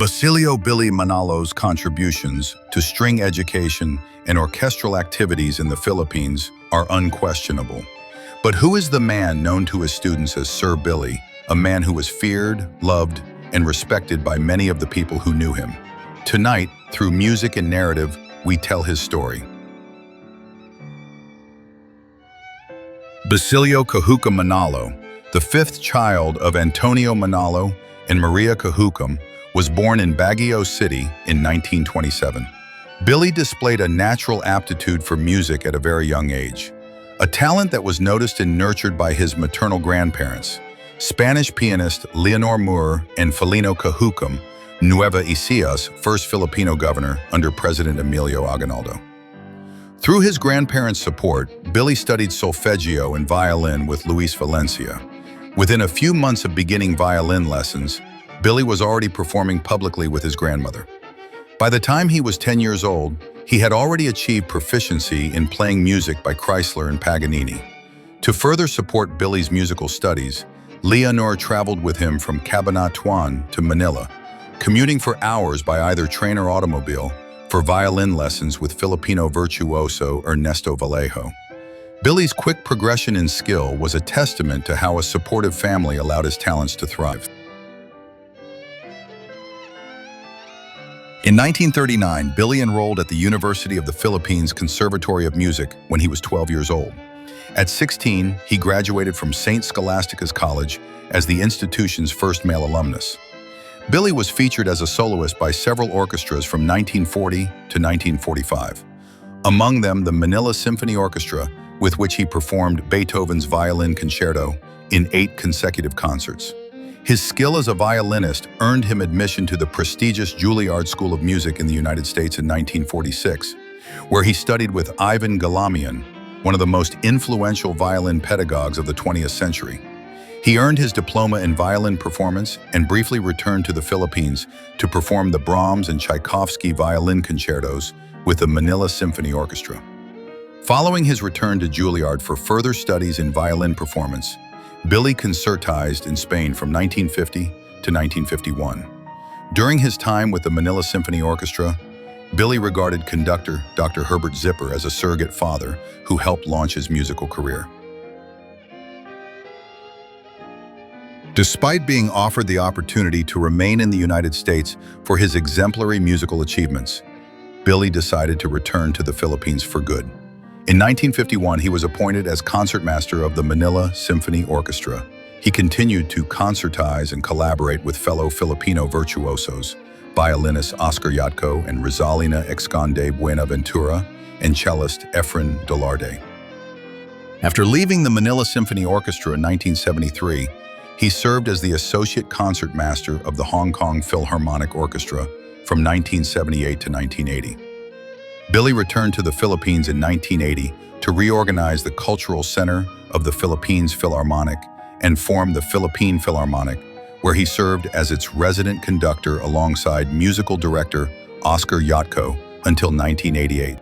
Basilio Billy Manalo's contributions to string education and orchestral activities in the Philippines are unquestionable. But who is the man known to his students as Sir Billy, a man who was feared, loved, and respected by many of the people who knew him? Tonight, through music and narrative, we tell his story. Basilio Cajucom Manalo, the fifth child of Antonio Manalo and Maria Cajucom, was born in Baguio City in 1927. Billy displayed a natural aptitude for music at a very young age, a talent that was noticed and nurtured by his maternal grandparents, Spanish pianist Leonor Moore and Felino Cajucom, Nueva Ecia's first Filipino governor under President Emilio Aguinaldo. Through his grandparents' support, Billy studied solfeggio and violin with Luis Valencia. Within a few months of beginning violin lessons, Billy was already performing publicly with his grandmother. By the time he was 10 years old, he had already achieved proficiency in playing music by Chrysler and Paganini. To further support Billy's musical studies, Leonor traveled with him from Cabanatuan to Manila, commuting for hours by either train or automobile for violin lessons with Filipino virtuoso Ernesto Vallejo. Billy's quick progression in skill was a testament to how a supportive family allowed his talents to thrive. In 1939, Billy enrolled at the University of the Philippines Conservatory of Music when he was 12 years old. At 16, he graduated from St. Scholastica's College as the institution's first male alumnus. Billy was featured as a soloist by several orchestras from 1940 to 1945. Among them, the Manila Symphony Orchestra, with which he performed Beethoven's Violin Concerto in 8 consecutive concerts. His skill as a violinist earned him admission to the prestigious Juilliard School of Music in the United States in 1946, where he studied with Ivan Galamian, one of the most influential violin pedagogues of the 20th century. He earned his diploma in violin performance and briefly returned to the Philippines to perform the Brahms and Tchaikovsky violin concertos with the Manila Symphony Orchestra. Following his return to Juilliard for further studies in violin performance, Billy concertized in Spain from 1950 to 1951. During his time with the Manila Symphony Orchestra, Billy regarded conductor Dr. Herbert Zipper as a surrogate father who helped launch his musical career. Despite being offered the opportunity to remain in the United States for his exemplary musical achievements, Billy decided to return to the Philippines for good. In 1951, he was appointed as concertmaster of the Manila Symphony Orchestra. He continued to concertize and collaborate with fellow Filipino virtuosos, violinist Oscar Yatco and Rosalina Exconde Buenaventura, and cellist Efren Delarde. After leaving the Manila Symphony Orchestra in 1973, he served as the associate concertmaster of the Hong Kong Philharmonic Orchestra from 1978 to 1980. Billy returned to the Philippines in 1980 to reorganize the cultural center of the Philippines Philharmonic and form the Philippine Philharmonic, where he served as its resident conductor alongside musical director Oscar Yatco until 1988.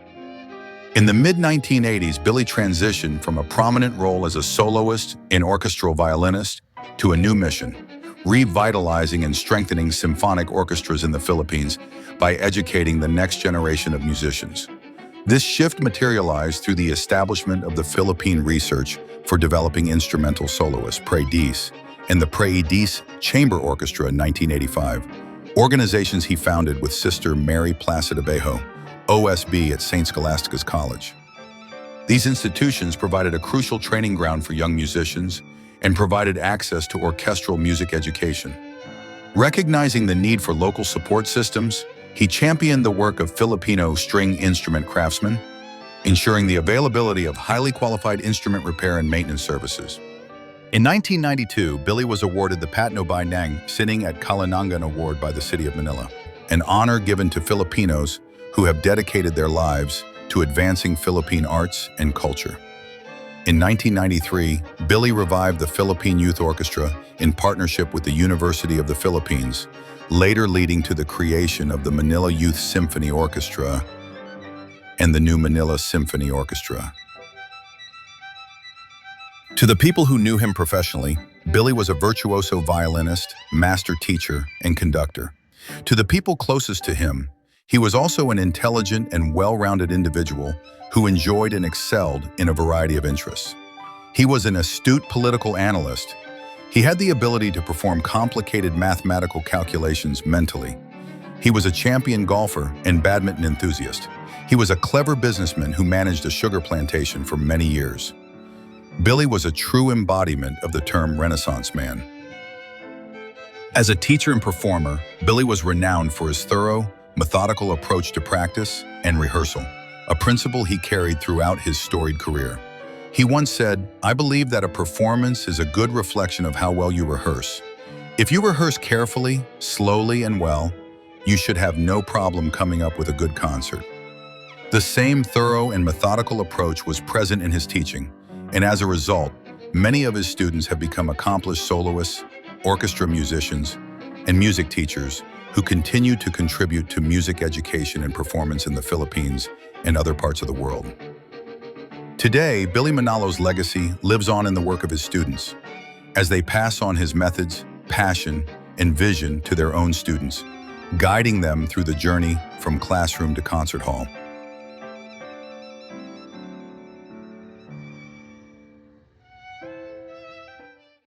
In the mid-1980s, Billy transitioned from a prominent role as a soloist and orchestral violinist to a new mission, revitalizing and strengthening symphonic orchestras in the Philippines by educating the next generation of musicians. This shift materialized through the establishment of the Philippine Research for Developing Instrumental Soloists, PREDIS, and the PREDIS Chamber Orchestra in 1985, organizations he founded with sister Mary Placida Bejo, OSB at St. Scholastica's College. These institutions provided a crucial training ground for young musicians and provided access to orchestral music education. Recognizing the need for local support systems, he championed the work of Filipino string instrument craftsmen, ensuring the availability of highly qualified instrument repair and maintenance services. In 1992, Billy was awarded the Patno Binang Sining at Kalinangan Award by the City of Manila, an honor given to Filipinos who have dedicated their lives to advancing Philippine arts and culture. In 1993, Billy revived the Philippine Youth Orchestra in partnership with the University of the Philippines, later leading to the creation of the Manila Youth Symphony Orchestra and the new Manila Symphony Orchestra. To the people who knew him professionally, Billy was a virtuoso violinist, master teacher, and conductor. To the people closest to him, he was also an intelligent and well-rounded individual who enjoyed and excelled in a variety of interests. He was an astute political analyst. He had the ability to perform complicated mathematical calculations mentally. He was a champion golfer and badminton enthusiast. He was a clever businessman who managed a sugar plantation for many years. Billy was a true embodiment of the term Renaissance man. As a teacher and performer, Billy was renowned for his thorough, methodical approach to practice and rehearsal, a principle he carried throughout his storied career. He once said, "I believe that a performance is a good reflection of how well you rehearse. If you rehearse carefully, slowly, and well, you should have no problem coming up with a good concert." The same thorough and methodical approach was present in his teaching, and as a result, many of his students have become accomplished soloists, orchestra musicians, and music teachers who continue to contribute to music education and performance in the Philippines and other parts of the world. Today, Billy Manalo's legacy lives on in the work of his students, as they pass on his methods, passion, and vision to their own students, guiding them through the journey from classroom to concert hall.